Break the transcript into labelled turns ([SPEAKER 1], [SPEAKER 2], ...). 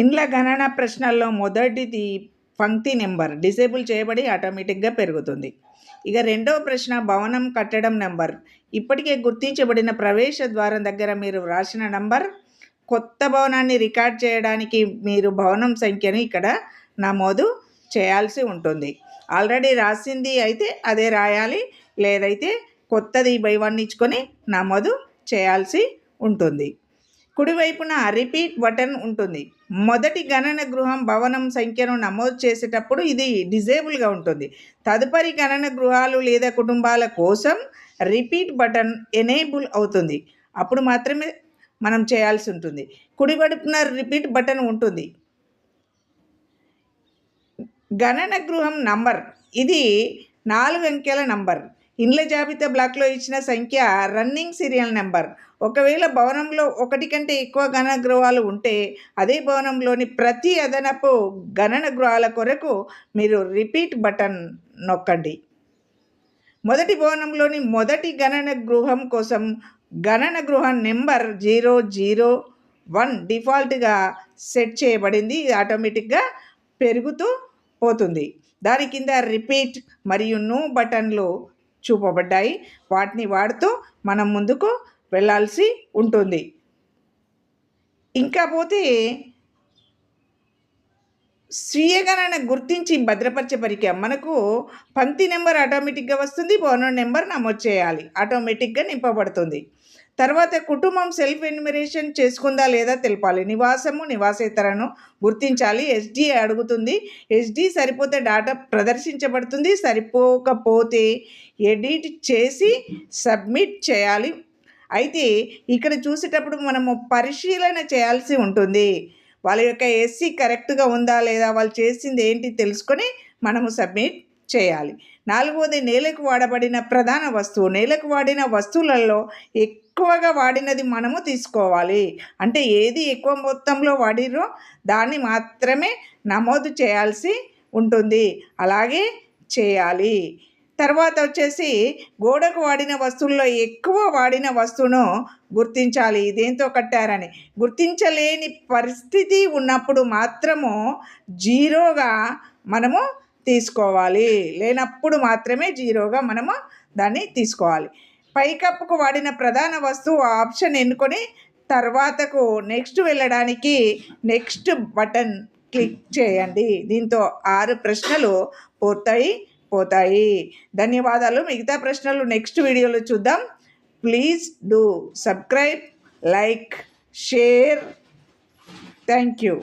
[SPEAKER 1] ఇండ్ల గణన ప్రశ్నల్లో మొదటిది పంక్తి నెంబర్ డిసేబుల్ చేయబడి ఆటోమేటిక్గా పెరుగుతుంది. ఇక రెండవ ప్రశ్న భవనం కట్టడం నెంబర్. ఇప్పటికే గుర్తించబడిన ప్రవేశ ద్వారం దగ్గర మీరు వ్రాసిన నంబర్. కొత్త భవనాన్ని రికార్డ్ చేయడానికి మీరు భవనం సంఖ్యను ఇక్కడ నమోదు చేయాల్సి ఉంటుంది. ఆల్రెడీ రాసింది అయితే అదే రాయాలి, లేదైతే కొత్తది బై వన్ ఇచ్చుకొని నమోదు చేయాల్సి ఉంటుంది. కుడివైపున రిపీట్ బటన్ ఉంటుంది. మొదటి గణన గృహం భవనం సంఖ్యను నమోదు చేసేటప్పుడు ఇది డిజేబుల్గా ఉంటుంది. తదుపరి గణన గృహాలు లేదా కుటుంబాల కోసం రిపీట్ బటన్ ఎనేబుల్ అవుతుంది. అప్పుడు మాత్రమే మనం చేయాల్సి ఉంటుంది. కుడివైపున రిపీట్ బటన్ ఉంటుంది. గణన గృహం నంబర్ ఇది 4 అంకెల నంబర్. ఇండ్ల జాబితా బ్లాక్లో ఇచ్చిన సంఖ్య రన్నింగ్ సీరియల్ నెంబర్. ఒకవేళ భవనంలో ఒకటి కంటే ఎక్కువ గణన గృహాలు ఉంటే అదే భవనంలోని ప్రతి అదనపు గణన గృహాల కొరకు మీరు రిపీట్ బటన్ నొక్కండి. మొదటి భవనంలోని మొదటి గణన గృహం కోసం గణన గృహం నెంబర్ 001 డిఫాల్ట్గా సెట్ చేయబడింది. ఇది ఆటోమేటిక్గా పెరుగుతూ పోతుంది. దాని కింద రిపీట్ మరియు నో బటన్లు చూపబడ్డాయి. వాటిని వాడుతూ మనం ముందుకు వెళ్ళాల్సి ఉంటుంది. ఇంకా పోతే స్వీయ గణన గుర్తించి భద్రపరిచే పరికరం. మనకు పంక్తి నెంబర్ ఆటోమేటిక్గా వస్తుంది, భవనం నెంబర్ నమోదు చేయాలి, ఆటోమేటిక్గా నింపబడుతుంది. తర్వాత కుటుంబం సెల్ఫ్ ఎన్యుమరేషన్ చేసుకుందా లేదా తెలపాలి. నివాసము నివాసేతరను గుర్తించాలి. ఎస్డి అడుగుతుంది. ఎస్డి సరిపోతే డాటా ప్రదర్శించబడుతుంది, సరిపోకపోతే ఎడిట్ చేసి సబ్మిట్ చేయాలి. అయితే ఇక్కడ చూసేటప్పుడు మనము పరిశీలన చేయాల్సి ఉంటుంది. వాళ్ళ యొక్క ఎస్సీ కరెక్ట్గా ఉందా లేదా, వాళ్ళు చేసింది ఏంటి తెలుసుకొని మనము సబ్మిట్ చేయాలి. 4వది నేలకు వాడబడిన ప్రధాన వస్తువు. నేలకు వాడిన వస్తువులలో ఎక్కువగా వాడినది మనము తీసుకోవాలి. అంటే ఏది ఎక్కువ మొత్తంలో వాడిరో దాన్ని మాత్రమే నమోదు చేయాల్సి ఉంటుంది, అలాగే చేయాలి. తర్వాత వచ్చేసి గోడకు వాడిన వస్తువుల్లో ఎక్కువ వాడిన వస్తువును గుర్తించాలి, దేంతో కట్టారని. గుర్తించలేని పరిస్థితి ఉన్నప్పుడు మాత్రము 0గా మనము తీసుకోవాలి, లేనప్పుడు మాత్రమే 0గా మనము దాన్ని తీసుకోవాలి. పైకప్పుకు వాడిన ప్రధాన వస్తువు ఆప్షన్ ఎన్నుకొని తర్వాతకు నెక్స్ట్ వెళ్ళడానికి నెక్స్ట్ బటన్ క్లిక్ చేయండి. దీంతో 6 ప్రశ్నలు పోతాయి. ధన్యవాదాలు. మిగతా ప్రశ్నలు నెక్స్ట్ వీడియోలో చూద్దాం. Please do subscribe, like, share. Thank you.